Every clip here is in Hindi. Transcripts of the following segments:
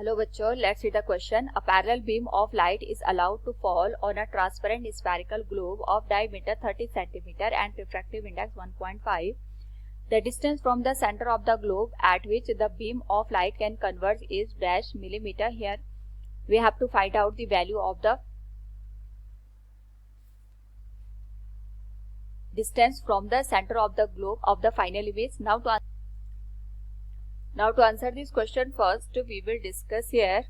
Hello बच्चों, let's see the question. A parallel beam of light is allowed to fall on a transparent spherical globe of diameter 30 cm and refractive index 1.5. The distance from the center of the globe at which the beam of light can converge is dash millimeter. Here we have to find out the value of the distance from the center of the globe of the final image. Now to answer this question, first we will discuss here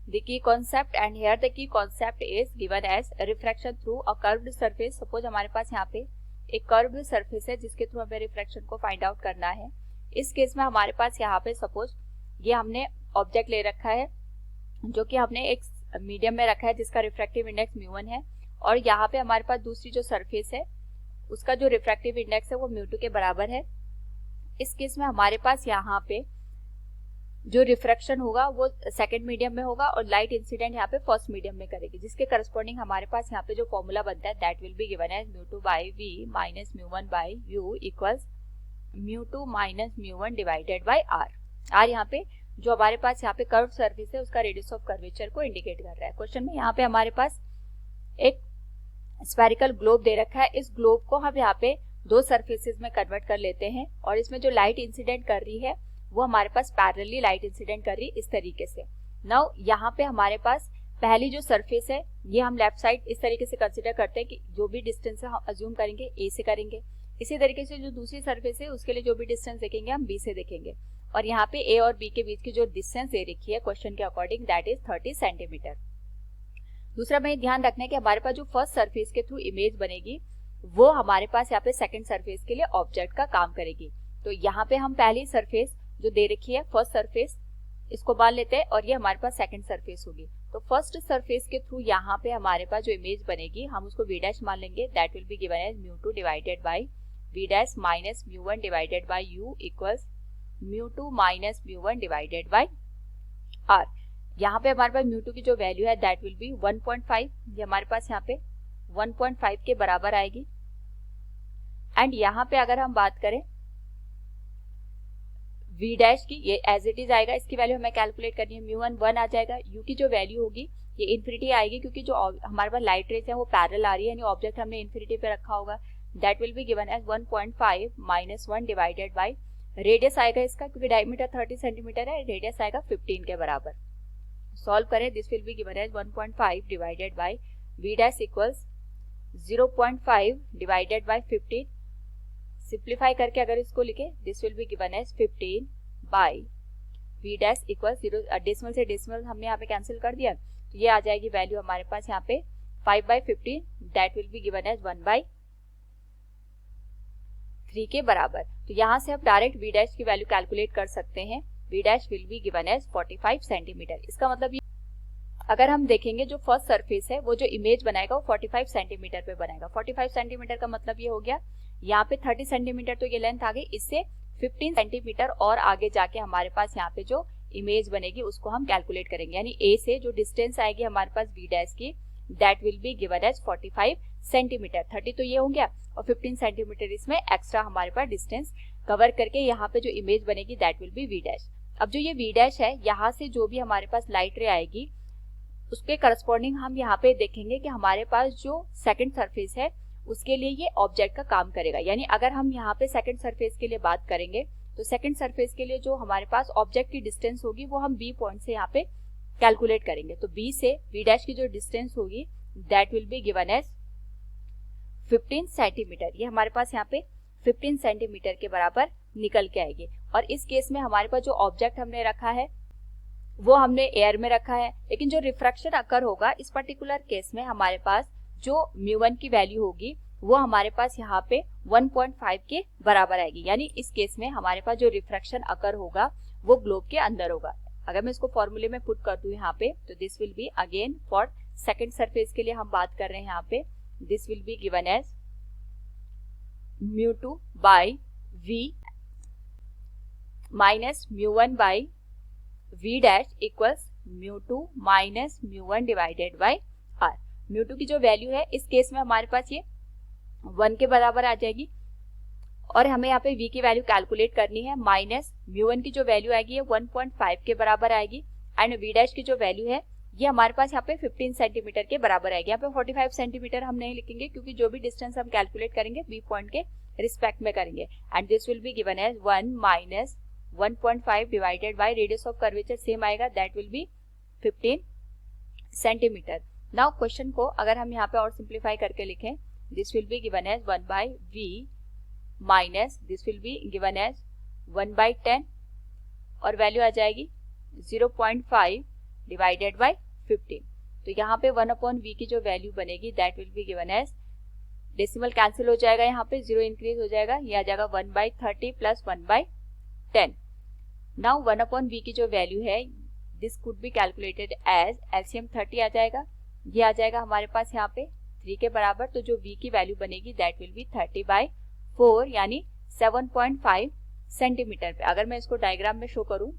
the key concept, and here the key concept is given as refraction through a curved surface. Suppose हमारे पास यहाँ पे एक कर्व्ड सरफेस है जिसके थ्रू हमें रिफ्रैक्शन को फाइंड आउट करना है. इस केस में हमारे पास यहाँ पे सपोज ये हमने ऑब्जेक्ट ले रखा है जो कि हमने एक मीडियम में रखा है जिसका रिफ्रैक्टिव इंडेक्स μ1 है, और यहाँ पे हमारे पास दूसरी जो सरफेस है उसका जो रिफ्रैक्टिव इंडेक्स है वो μ2 के बराबर है. इस केस में हमारे पास यहाँ पे जो रिफ्रैक्शन होगा वो सेकंड मीडियम में होगा और लाइट इंसिडेंट यहाँ पे फर्स्ट मीडियम में करेगी, जिसके करस्पॉन्डिंग हमारे पास यहाँ पे जो फॉर्मूला बनता है that will be given as μ2 by v minus μ1 by u equals μ2 minus μ1 divided by r. r यहाँ पे जो हमारे पास यहाँ पे कर्व सरफेस है उसका रेडियस ऑफ कर्वेचर को इंडिकेट कर रहा है. क्वेश्चन में यहाँ पे हमारे पास एक स्फेरिकल ग्लोब दे रखा है. इस ग्लोब को हम यहाँ पे दो सरफेसेस में कन्वर्ट कर लेते हैं और इसमें जो लाइट इंसिडेंट कर रही है वो हमारे पास पैरेलली लाइट इंसिडेंट कर रही इस तरीके से. नाउ यहाँ पे हमारे पास पहली जो सरफेस है ये हम लेफ्ट साइड इस तरीके से कंसीडर करते हैं कि जो भी डिस्टेंस है हम अज्यूम करेंगे ए से करेंगे. इसी तरीके से जो दूसरी सरफेस है उसके लिए जो भी डिस्टेंस देखेंगे हम बी से देखेंगे, और यहाँ पे ए और बी के बीच की जो डिस्टेंस दे रखी है क्वेश्चन के अकॉर्डिंग दैट इज 30 सेंटीमीटर. दूसरा में ध्यान रखना है कि हमारे पास जो फर्स्ट सरफेस के थ्रू इमेज बनेगी वो हमारे पास यहाँ पे सेकंड सरफेस के लिए ऑब्जेक्ट का काम करेगी. तो यहाँ पे हम पहली सरफेस जो दे रखी है फर्स्ट सरफेस इसको मान लेते हैं और ये हमारे पास सेकंड सरफेस होगी. तो फर्स्ट सरफेस के थ्रू यहाँ पे हमारे पास जो इमेज बनेगी हम उसको v डैश मान लेंगे. That will be given as μ2 divided by v dash minus μ1 divided by u equals μ2 minus μ1 divided by r. यहाँ पे हमारे पास μ2 की जो वैल्यू है दैट विल बी 1.5. ये हमारे पास यहाँ पे 1.5 के बराबर आएगी. एंड यहाँ पे अगर हम बात करें v डैश की, ये एज इट इज आएगा, इसकी वैल्यू हमें कैलकुलेट करनी है. μ1 1 आ जाएगा. u की जो वैल्यू होगी ये इन्फिनिटी आएगी क्योंकि जो हमारे पास लाइट रेज है वो पैरेलल आ रही है, यानी ऑब्जेक्ट हमने इन्फिनिटी पे रखा होगा. That will be given as 1.5 minus 1 divided by radius आएगा इसका, क्योंकि डायमीटर 30 सेंटीमीटर है, रेडियस आएगा 15 के बराबर. सॉल्व करें, this will be given as 1.5 divided by v dash equals 0.5 divided by 15. Simplify करके अगर इसको लिखे this will be given as 15 by v dash equal 0. Decimal से डेसिमल हमने यहाँ पे कैंसिल कर दिया तो ये आ जाएगी वैल्यू हमारे पास यहाँ पे 5 by 15. That will be given as 1 by 3 के बराबर. तो यहाँ से आप डायरेक्ट v डैश की वैल्यू कैलकुलेट कर सकते हैं. v dash will be given as 45 centimetre. इसका मतलब ये अगर हम देखेंगे जो फर्स्ट सरफेस है वो जो इमेज बनाएगा वो 45 सेंटीमीटर पे बनाएगा. 45 सेंटीमीटर का मतलब ये हो गया यहाँ पे 30 सेंटीमीटर तो ये लेंथ आ गई, इससे 15 सेंटीमीटर और आगे जाके हमारे पास यहाँ पे जो इमेज बनेगी उसको हम कैलकुलेट करेंगे. यानी ए से जो डिस्टेंस आएगी हमारे पास v डैश की that will be given as 45 centimetre. 30 तो ये हो गया और 15 सेंटीमीटर इसमें एक्स्ट्रा हमारे पास डिस्टेंस कवर करके यहाँ पे जो इमेज बनेगी that will B v dash. अब जो ये v डैश है यहाँ से जो भी हमारे पास लाइट रे आएगी उसके करस्पॉन्डिंग हम यहाँ पे देखेंगे कि हमारे पास जो सेकंड सरफेस है उसके लिए ये ऑब्जेक्ट का काम करेगा. यानी अगर हम यहाँ पे सेकंड सरफेस के लिए बात करेंगे तो सेकंड सरफेस के लिए जो हमारे पास ऑब्जेक्ट की डिस्टेंस होगी वो हम बी पॉइंट से यहाँ पे कैलकुलेट करेंगे. तो बी से v डैश की जो डिस्टेंस होगी that will be given as 15 centimetre. ये हमारे पास यहाँ पे 15 सेंटीमीटर के बराबर निकल के आएगी. और इस केस में हमारे पास जो ऑब्जेक्ट हमने रखा है वो हमने एयर में रखा है, लेकिन जो रिफ्रैक्शन अकर होगा इस पर्टिकुलर केस में हमारे पास जो μ1 की वैल्यू होगी वो हमारे पास यहाँ पे 1.5 के बराबर आएगी. यानी इस केस में हमारे पास जो रिफ्रैक्शन अकर होगा वो ग्लोब के अंदर होगा. अगर मैं इसको फॉर्मूले में पुट कर दूं यहाँ पे तो this will be again for second surface के लिए हम बात कर रहे हैं यहाँ पे this will be given as μ2 by v minus μ1 by v dash equals μ2 minus μ1 divided by r. μ2 की जो वैल्यू है इस केस में हमारे पास ये 1 के बराबर आ जाएगी और हमें यहाँ पे v की वैल्यू कैलकुलेट करनी है, माइनस म्यू1 की जो वैल्यू आएगी ये 1.5 के बराबर आएगी एंड v डैश की जो वैल्यू है ये हमारे पास यहाँ पे 15 सेंटीमीटर के बराबर आएगी। यहाँ पे 45 सेंटीमीटर हम नहीं लिखेंगे क्योंकि जो भी डिस्टेंस हम कैलकुलेट करेंगे v पॉइंट के रिस्पेक्ट में करेंगे and this will be given as 1 minus 1.5 divided by radius of curvature same आएगा, that will be 15 centimetre. Now question को अगर हम यहाँ पे और सिंप्लीफाई करके लिखें, this will be given as 1 by v minus this will be given as 1 by 10 और वैल्यू आ जाएगी 0.5 डिवाइडेड बाय 15। तो यहाँ पे 1 अपॉन v की जो वैल्यू बनेगी that will be given as, decimal cancel हो जाएगा, यहाँ पे 0 इंक्रीज हो जाएगा, ये आ जाएगा 1 by 30 plus 1 by 10। Now 1 upon v की जो वैल्यू है this could be calculated as LCM 30 आ जाएगा, ये आ जाएगा हमारे पास यहाँ पे 3 के बराबर। तो जो v की वैल्यू बनेगी दैट विल बी 30 बाय 4 यानी 7.5 सेंटीमीटर पे। अगर मैं इसको डायग्राम में शो करूं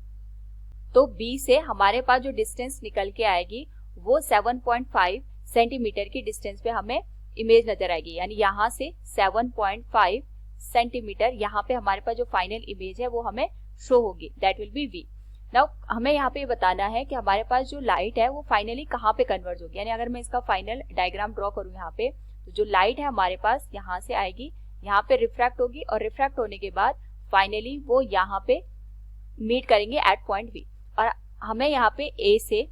तो b से हमारे पास जो डिस्टेंस निकल के आएगी वो 7.5 सेंटीमीटर की डिस्टेंस पे हमें इमेज नजर आएगी, यानी यहाँ से 7.5 सेंटीमीटर यहाँ पे हमारे पास जो फाइनल इमेज है वो हमें शो होगी, that will B v। Now हमें यहाँ पे बताना है कि हमारे पास जो लाइट है वो फाइनली कहाँ पे कन्वर्ज होगी, यानी अगर मैं इसका फाइनल डायग्राम ड्रॉ करूँ यहाँ पे तो जो लाइट है हमारे पास यहाँ से आएगी, यहाँ पे रिफ्रैक्ट होगी और रिफ्रैक्ट होने के बाद फाइनली वो यहाँ पे मीट करेंगे एट पॉइंट v। और हमें यहाँ पे a से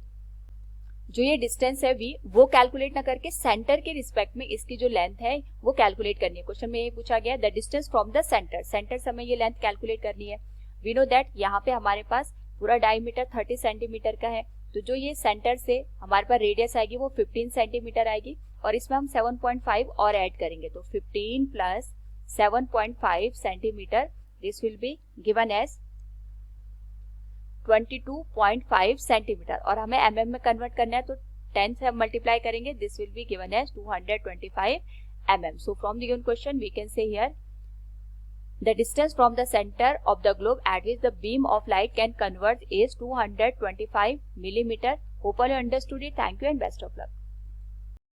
जो ये डिस्टेंस है v वो कैलकुलेट ना करके सेंटर के रिस्पेक्ट में इसकी जो लेंथ है वो कैलकुलेट करनी है। क्वेश्चन में ये पूछा गया the distance from the centre, centre से हमें ये लेंथ कैलकुलेट करनी है। वी नो दैट यहाँ पे हमारे पास पूरा डायमीटर 30 सेंटीमीटर का है, तो जो ये सेंटर से हमारे पास रेडियस आएगी वो 15 सेंटीमीटर आएगी और इसमें हम 7.5 और ऐड करेंगे, तो 15 plus 7.5 centimetre this will be given as 22.5 centimetre और हमें mm में कन्वर्ट करना है तो 10 से हम मल्टीप्लाई करेंगे, this will be given as 225 mm। So from the given question we can say here the distance from the center of the globe at which the beam of light can converge is 225 millimeter. Hope all you understood it. Thank you and best of luck.